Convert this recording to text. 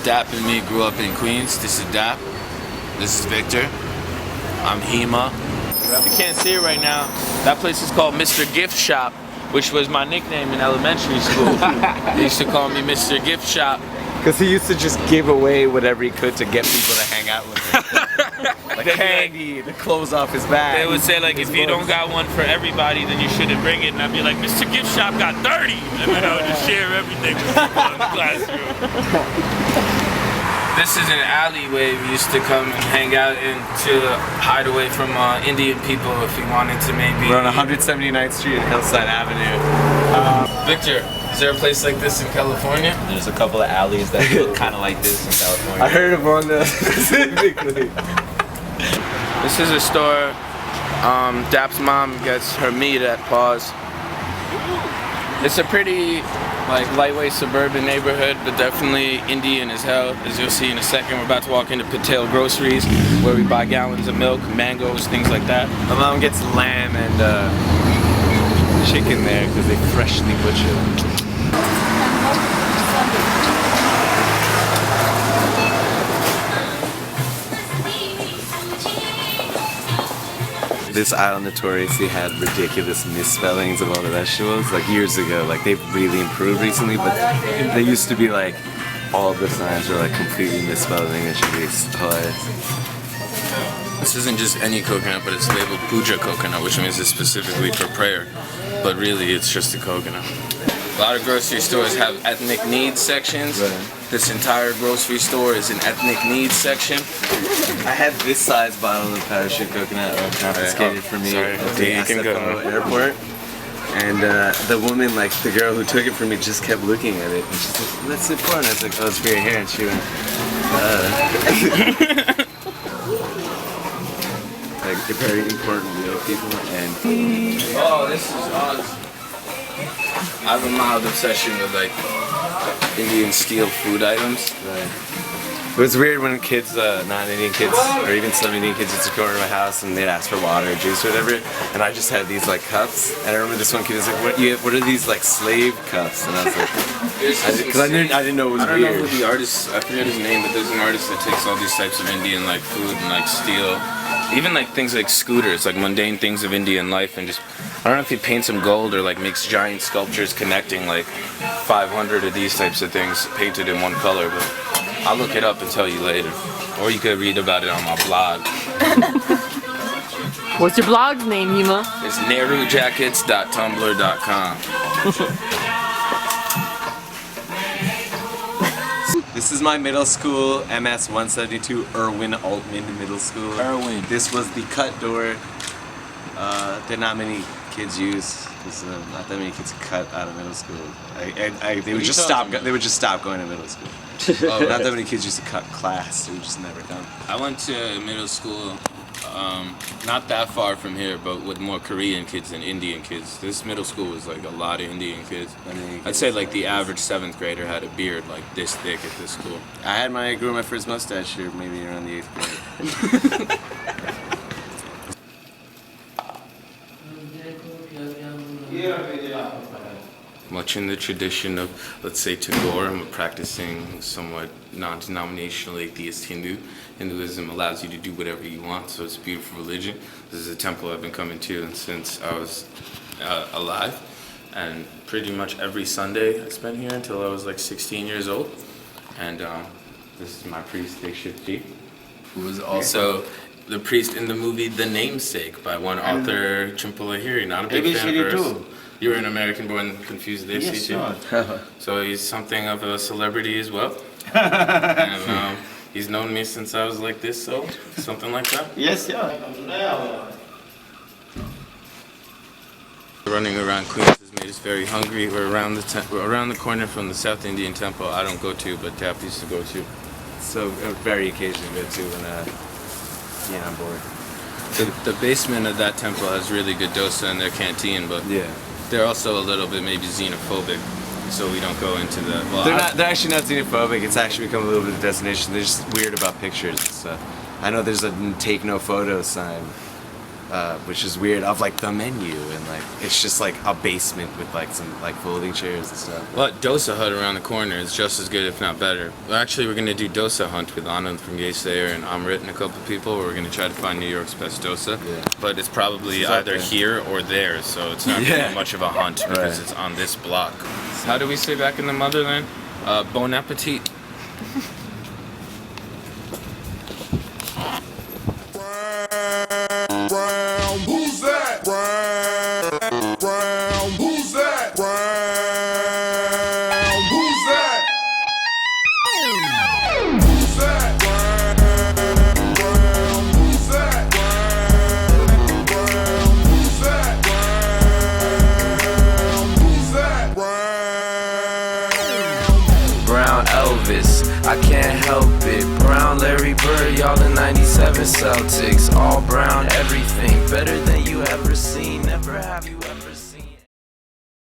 Dap and me grew up in Queens. This is Dap. This is Victor. I'm Hema. You can't see it right now. That place is called Mr. Gift Shop, which was my nickname in elementary school. They used to call me Mr. Gift Shop. Because he used to just give away whatever he could to get people to hang out with him. Like candy, the clothes off his back. They would say like, if you don't got one for everybody, then you shouldn't bring it. And I'd be like, Mr. Gift Shop got 30! And then I would just share everything with people in the classroom. This is an alleyway we used to come and hang out in to hide away from Indian people if we wanted to maybe... We're on 179th Street and Hillside Avenue. Victor, is there a place like this in California? There's a couple of alleys that look kind of like this in California. I heard of one specifically. This is a store. Dap's mom gets her meat at Paws. It's a pretty lightweight suburban neighborhood, but definitely Indian as hell. As you'll see in a second, we're about to walk into Patel Groceries, where we buy gallons of milk, mangoes, things like that. My mom gets lamb and chicken there because they freshly butcher them. This aisle notoriously had ridiculous misspellings of all the vegetables, like years ago. Like they've really improved recently, but they used to be like all the signs were like completely misspelled in English. It's hilarious. This isn't just any coconut, but it's labeled puja coconut, which means it's specifically for prayer. But really, it's just a coconut. A lot of grocery stores have ethnic needs sections. Right. This entire grocery store is an ethnic needs section. I had this size bottle of parachute coconut confiscated for me sorry. at the You can go. airport. And the woman, like the girl who took it from me, just kept looking at it. And she's like, "What's it for?" And I was like, "Oh, it's for your hair." And she went, like very important real people. And Oh, this is awesome. I have a mild obsession with like Indian steel food items. Right. It was weird when kids, non-Indian kids, or even some Indian kids used to come over to my house and they'd ask for water or juice or whatever, and I just had these like cups. And I remember this one kid was like, "What are these like slave cups?" And I was like, because I didn't know it was I don't weird. know who the artist, I forget his name, but there's an artist that takes all these types of Indian like food and like steel, even like things like scooters, like mundane things of Indian life, and just, I don't know if he paints them gold or like makes giant sculptures connecting like 500 of these types of things painted in one color, but I'll look it up and tell you later. Or you could read about it on my blog. What's your blog's name, Hema? It's nehrujackets.tumblr.com. This is my middle school, MS 172 Irwin Altman Middle School. Irwin. This was the cut door that not many kids use. Not that many kids cut out of middle school. They would just stop. They would just stop going to middle school. Oh, Not that many kids used to cut class. They would just never come. I went to middle school, not that far from here, but with more Korean kids than Indian kids. This middle school was like a lot of Indian kids. I'd say like the average 7th grader had a beard like this thick at this school. I grew my first mustache here, maybe around the 8th grade. Much in the tradition of, let's say, Tagore, I'm a practicing somewhat non-denominational atheist Hindu. Hinduism allows you to do whatever you want, so it's a beautiful religion. This is a temple I've been coming to since I was alive, and pretty much every Sunday I spent here until I was like 16 years old. And this is my priest, Dikshit, who was also the priest in the movie The Namesake by one author, Chimpalahiri. Not a big fan of hers. You were an American-born confused Desi too. So he's something of a celebrity as well. And he's known me since I was like this, so something like that. Yes, yeah. Running around Queens has made us very hungry. We're around the corner from the South Indian Temple. I don't go to, but Tap used to go to. So very occasionally go to when I'm bored. The basement of that temple has really good dosa in their canteen, but Yeah. they're also a little bit maybe xenophobic, so we don't go into the. Well, They're actually not xenophobic. It's actually become a little bit of a destination. They're just weird about pictures and stuff. I know there's a take no photo sign which is weird, of like the menu, and like it's just like a basement with like some like folding chairs and stuff. Well, Dosa Hut around the corner is just as good, if not better. Well, actually, we're gonna do Dosa Hunt with Anand from Gay Slayer and Amrit and a couple people. We're gonna try to find New York's best dosa. Yeah. But it's probably It's either up there. here or there, so it's not Yeah. really much of a hunt because Right. it's on this block. How do we say back in the motherland? Bon appetit. Brown, who's that? Brown, who's that? Brown, who's that? Who's that? Brown, who's that? Brown, who's that? Brown, who's that? Brown Elvis, I can't help it. Brown Larry Bird, y'all the 97 Celtics. All brown, everything better than you ever seen. Never have you